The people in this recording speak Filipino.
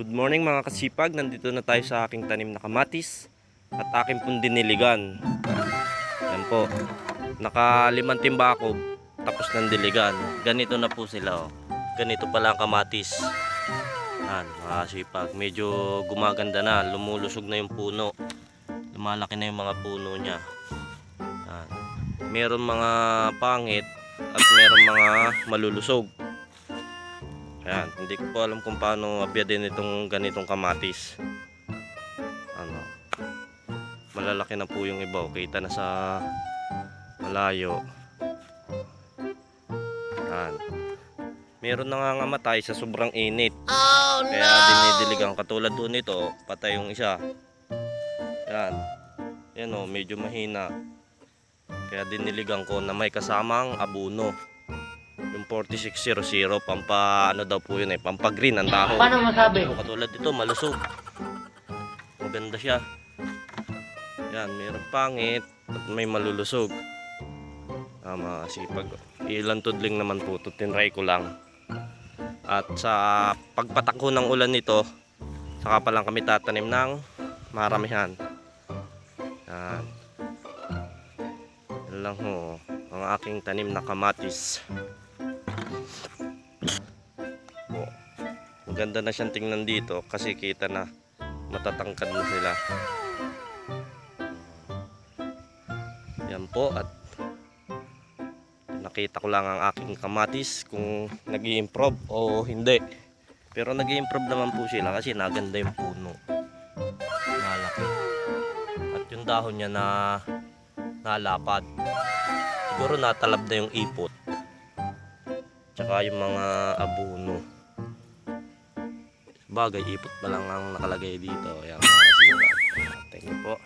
Good morning mga kasipag, nandito na tayo sa aking tanim na kamatis at aking pong diniligan. Yan po, nakalimang timba ako tapos ng diligan. Ganito na po sila oh. Ganito pala ang kamatis. Yan mga kasipag, medyo gumaganda na, lumulusog na yung puno. Lumalaki na yung mga puno niya. Yan. Meron mga pangit at meron mga malulusog. Ayan, hindi ko po alam kung paano abyadin itong ganitong kamatis. Ano, malalaki na po yung iba, kita na sa malayo. Ayan. Meron na nga namatay sa sobrang init. Oh, no! Kaya dinidiligan, katulad doon ito, patay yung isa. Ayan. Yan o, medyo mahina. Kaya diniligan ko na may kasamang abono. Yung 4600, pampa ano daw po yun pampa green ang dahon. Paano masabi? Katulad dito, malusog. Maganda siya. Yan, mayroong pangit at may malulusog. Masipag. Ilan tudling naman po ito, tinry ko lang. At sa pagpatak ko ng ulan nito, saka pa lang kami tatanim ng maramihan. Yan. Yan lang ho, ang aking tanim na kamatis. Maganda na siyang tingnan dito kasi kita na matatangkad na sila. Yan po, at nakita ko lang ang aking kamatis kung nag-i-improve o hindi. Pero nag-i-improve naman po sila kasi naganda yung puno. Nalaki. At yung dahon niya na nalapad. Siguro natalab na yung ipot. Tsaka yung mga abono. Bagay, ipot pa lang ang nakalagay dito. Ayan, mga kasipag. Thank you po.